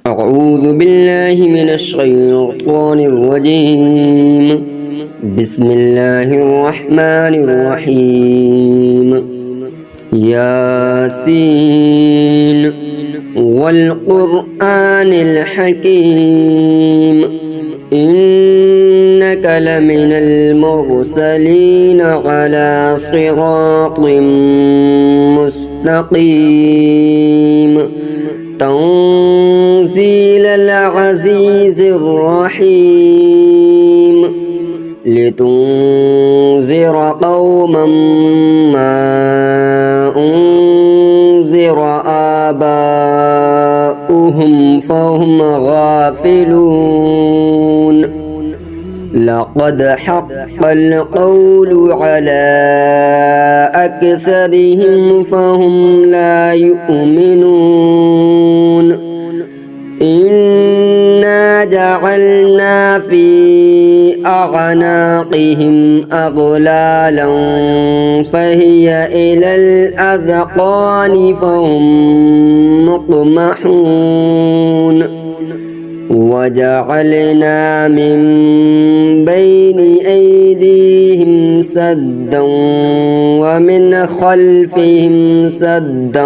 أعوذ بالله من الشيطان الرجيم. بسم الله الرحمن الرحيم. ياسين والقرآن الحكيم إنك لمن المرسلين على صراط مستقيم تنزيل العزيز الرحيم لتنذر قوما ما أنذر آباؤهم فهم غافلون. لقد حق القول على أكثرهم فهم لا يؤمنون. إنا جعلنا في أعناقهم أغلالا فهي إلى الأذقان فهم مقمحون. وجعلنا من بين أيديهم سدا ومن خلفهم سدا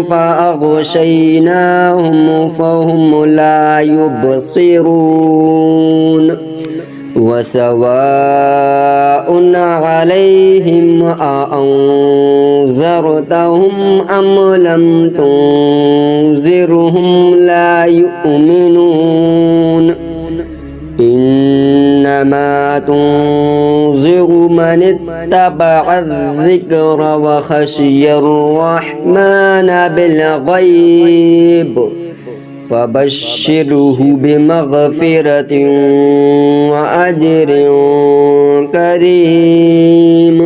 فأغشيناهم فهم لا يبصرون. وسواء عليهم أأنذرتهم أم لم تنذرهم لا يؤمنون. إنما تنذر من اتبع الذكر وخشي الرحمن بالغيب فبشره بمغفرة وأجر كريم.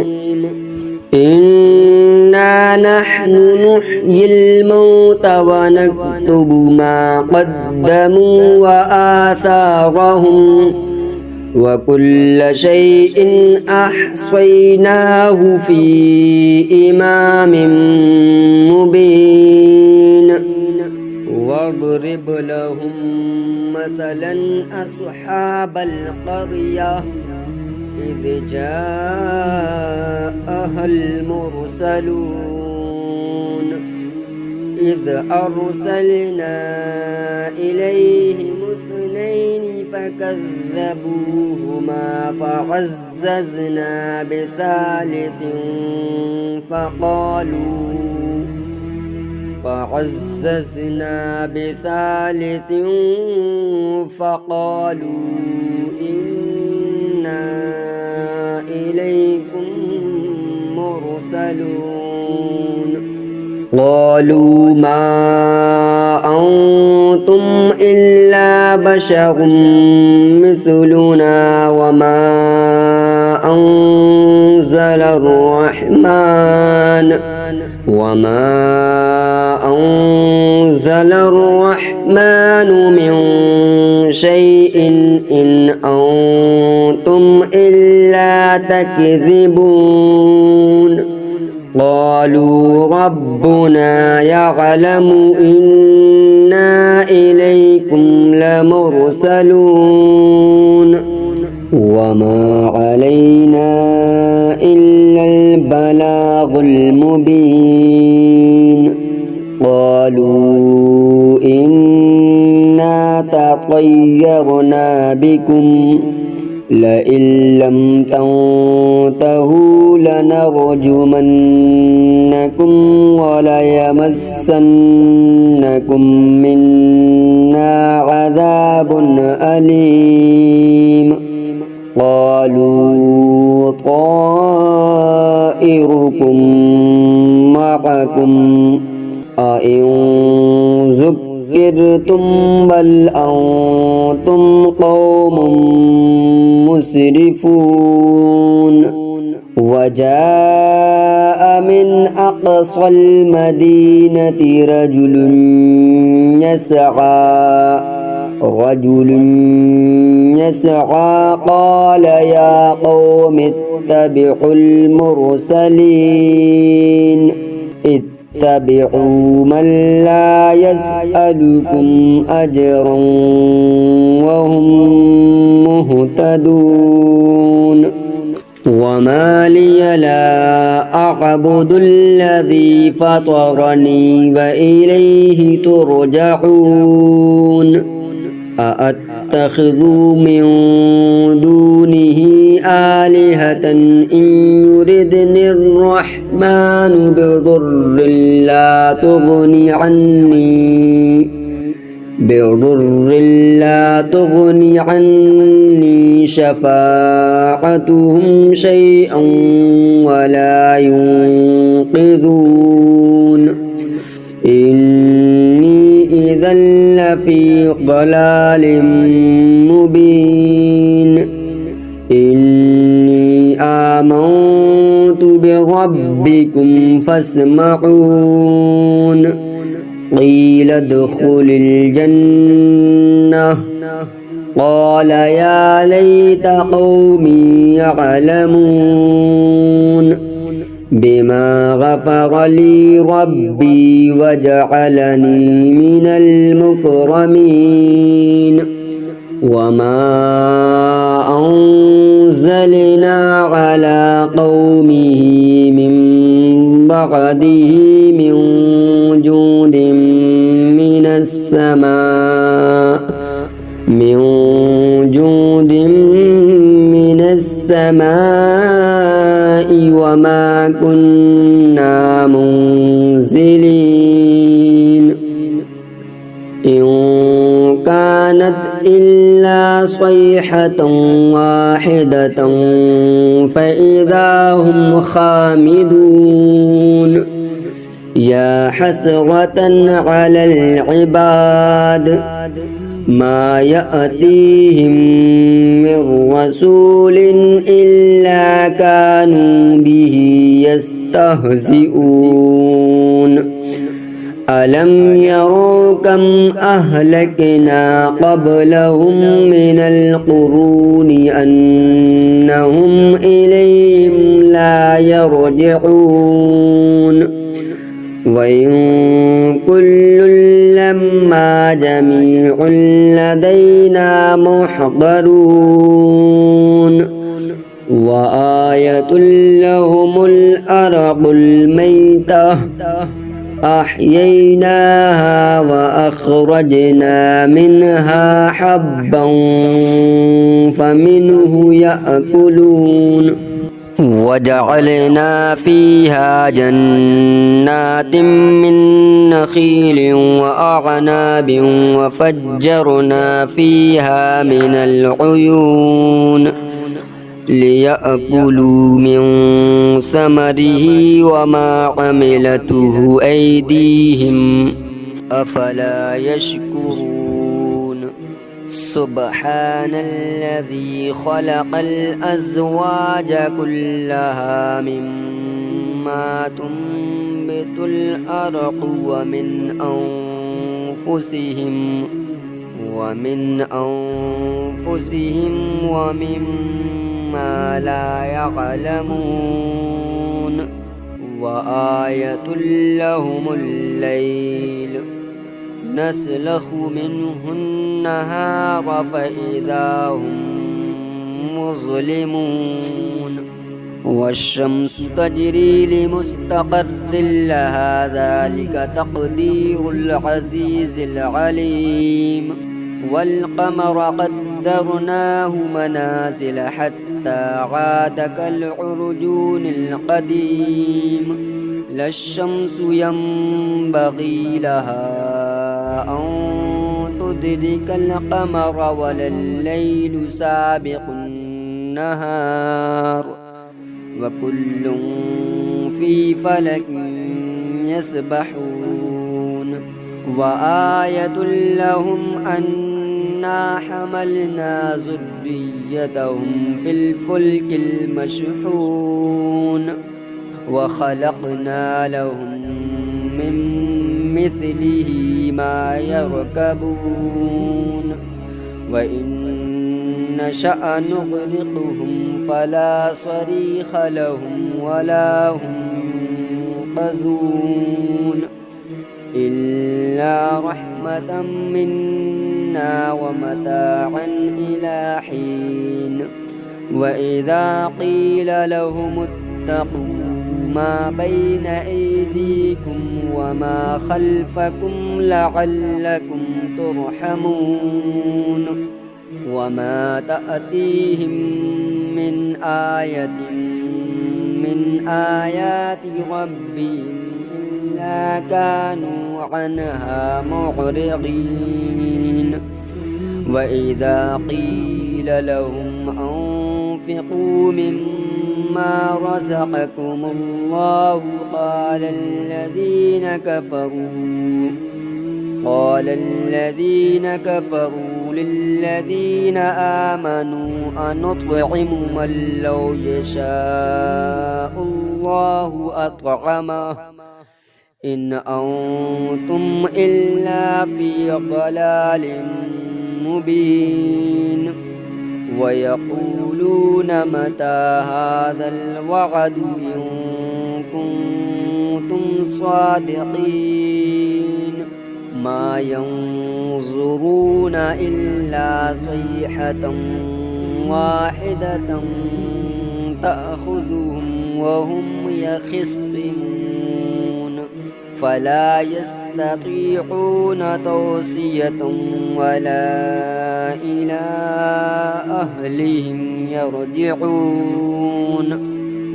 إنا نحن نحيي الموتى ونكتب ما قدموا وآثارهم وكل شيء أحصيناه في إمام مبين. واضرب لهم مثلا أصحاب القرية إذ جاءها المرسلون إذ أرسلنا إليهم اثنين فكذبوهما فعززنا بثالث فقالوا إنا إليكم مرسلون. قالوا ما أنتم إلا بشر مثلنا وما أنزل الرحمن من شيء إن أنتم إلا تكذبون. قالوا ربنا يعلم إنا إليكم لمرسلون وما علينا إلا البلاغ المبين. قالوا إنا تطيرنا بكم لئن لم تنتهوا لنرجمنكم وليمسنكم منا عذاب أليم. قالوا طائركم معكم أئن ذكرتم بل أنتم قوم مسرفون. وجاء من أقصى المدينة رجل يسعى رجل يسعى قال يا قوم اتبعوا المرسلين اتبعوا من لا يسألكم أجرا وهم مهتدون وما لي لا أعبد الذي فطرني وإليه ترجعون أأتخذ من دونه آلهة إن يردني الرحمن بضر لا تغني عني شفاعتهم شيئا ولا ينقذون إني إذا لفي ضلال مبين إني آمنت بربكم فاسمعون قيل ادخل الجنة قال يا ليت قومي يعلمون بما غفر لي ربي وجعلني من المكرمين وما أنزلنا على قومه من بعده من جود من السماء وما كنا منزلين إن كانت إلا صيحة واحدة فإذا هم خامدون يا حسرة على العباد ما يأتيهم من رسول إلا كانوا به يستهزئون ألم يروا كم أهلكنا قبلهم من القرون أنهم إليهم لا يرجعون وإن كل لما جميع لدينا محضرون وآية لهم الأرض الميتة أحييناها وأخرجنا منها حبا فمنه يأكلون وجعلنا فيها جنات من نخيل وأعناب وفجرنا فيها من العيون ليأكلوا من ثمره وما عملته أيديهم أفلا يشكرون سبحان الذي خلق الأزواج كلها مما تنبت الأرض ومن أنفسهم ومما لا يعلمون وآية لهم الليل نسلخ منه النهار فإذا هم مظلمون والشمس تجري لمستقر لها ذلك تقدير العزيز العليم والقمر قدرناه منازل حتى عاد كالعرجون القديم لا الشمس ينبغي لها أن تدرك القمر ولا الليل سابق النهار وكل في فلك يسبحون وآية لهم أنا حملنا ذريتهم في الفلك المشحون وخلقنا لهم من مثله ما يركبون وإن نشأ نغرقهم فلا صريخ لهم ولا هم ينقذون إلا رحمة منا ومتاعا إلى حين وإذا قيل لهم اتقوا ما بين أيديكم وما خلفكم لعلكم ترحمون وما تأتيهم من آية من آيات ربهم إلا كانوا عنها معرضين وإذا قيل لهم أنفقوا مما رزقكم الله قال الذين كفروا للذين آمنوا أنطعم من لو يشاء الله أطعمه إن أنتم إلا في ضلال مبين ويقولون متى هذا الوعد إن كنتم صادقين ما ينظرون إلا صيحة واحدة تأخذهم وهم يخصمون فلا يستطيعون توصية ولا إلى أهلهم يرجعون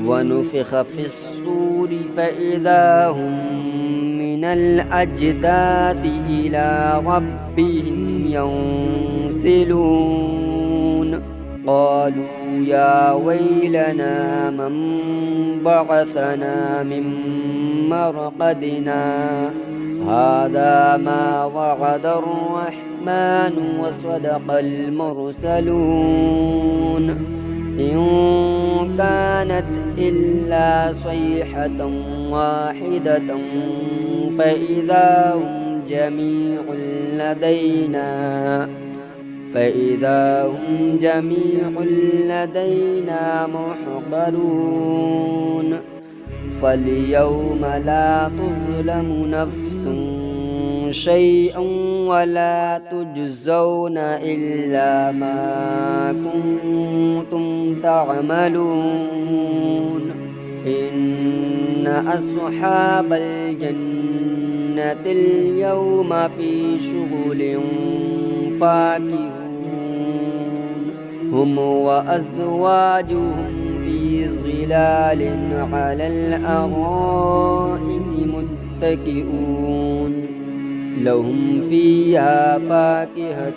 ونفخ في الصور فإذا هم من الأجداث إلى ربهم ينسلون قالوا يا ويلنا من بعثنا من مرقدنا هذا ما وعد الرحمن وصدق المرسلون إن كانت إلا صيحة واحدة فإذا هم جميع لدينا محضرون فاليوم لا تظلم نفس شيئا ولا تجزون إلا ما كنتم تعملون إن أصحاب الجنة اليوم في شغل فاكهون هم وأزواجهم في ظلال على الأرائك متكئون لهم فيها فاكهة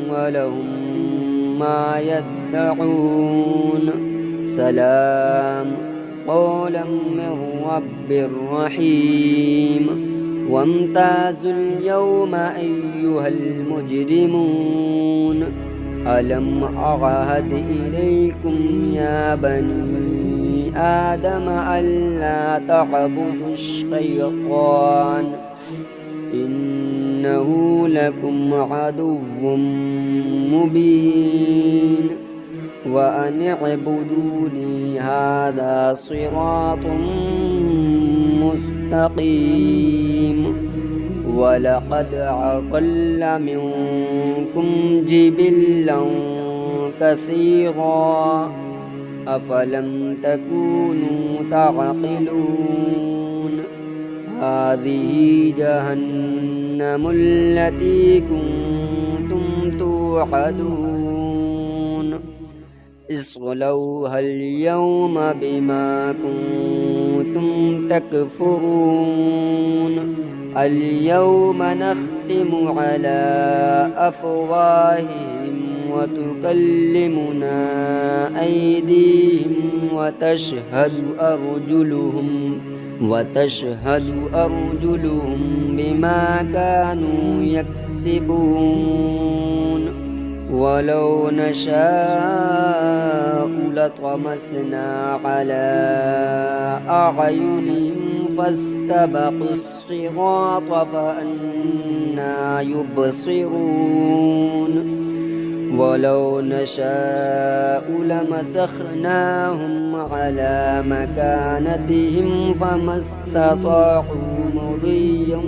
ولهم ما يدعون سلام قولا من رب رحيم وامتازوا اليوم أيها المجرمون ألم أعهد إليكم يا بني آدم ألا تعبدوا الشيطان إنه لكم عدو مبين وأن اعبدوني هذا صراط مستقيم ولقد أضل منكم جبلا كثيرا أفلم تكونوا تعقلون هذه جهنم التي كنتم توعدون اصلوها اليوم بما كنتم تكفرون اليوم نختم على أفواههم وتكلمنا أيديهم وتشهد أرجلهم بما كانوا يكسبون ولو نشاء لطمسنا على أعينهم فاستبقوا الصراط فأنى يبصرون ولو نشاء لمسخناهم على مكانتهم فما استطاعوا مضيا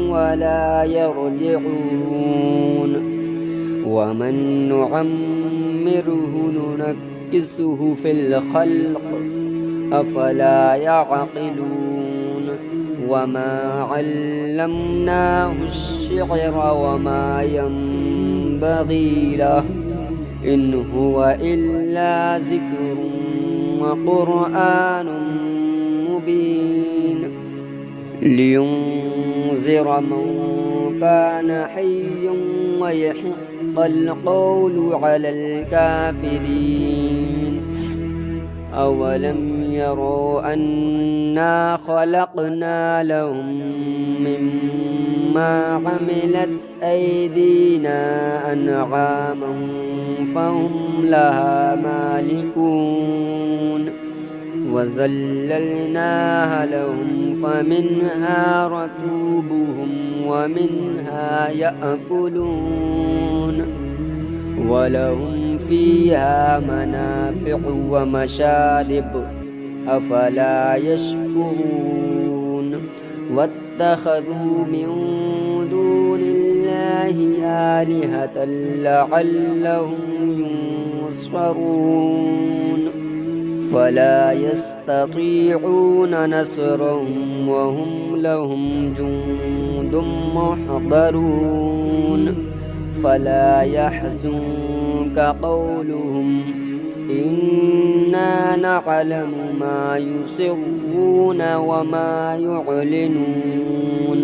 ولا يرجعون ومن نعمره ننكسه في الخلق أفلا يعقلون وما علمناه الشعر وما ينبغي له إن هو إلا ذكر وقرآن مبين لينذر من كان حيا ويحق القول على الكافرين أولم يروا أنا خلقنا لهم مما عملت أيدينا أنعاما فهم لها مالكون وذللناها لهم فمنها ركوبهم ومنها يأكلون ولهم فيها منافع ومشارب أفلا يشكرون واتخذوا من دون الله آلهة لعلهم ينصرون فلا يستطيعون نصرهم وهم لهم جند محضرون فلا يحزنك قولهم إنا نعلم ما يسرون وما يعلنون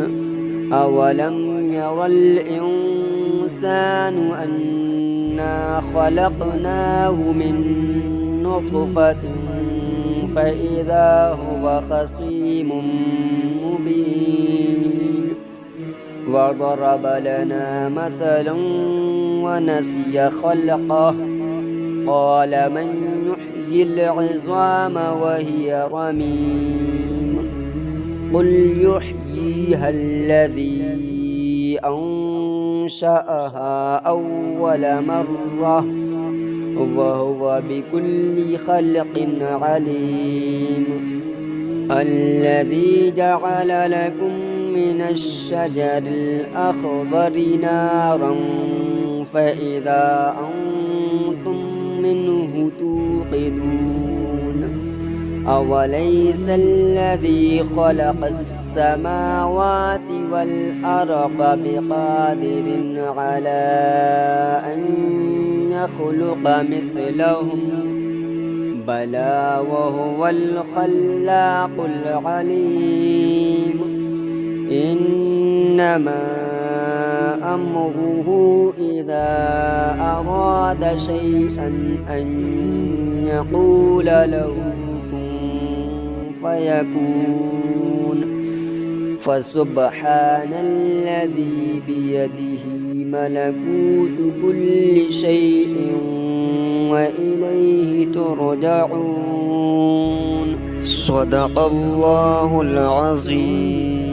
أولم ير الإنسان أنا خلقناه من نطفة فإذا هو خصيم مبين وضرب لنا مثلا ونسي خلقه قال من يحيي العظام وهي رميم قل يحييها الذي أنشأها أول مرة وهو بكل خلق عليم الذي جعل لكم من الشجر الأخضر نارا فإذا أنتم منه توقدون أوليس الذي خلق السماوات والأرض بقادر على أن يخلق مثلهم بلى وهو الخلاق العليم إنما أمره إذا أراد شيئا أن يقول له كن فيكون فسبحان الذي بيده ملكوت كل شيء وإليه ترجعون صدق الله العظيم.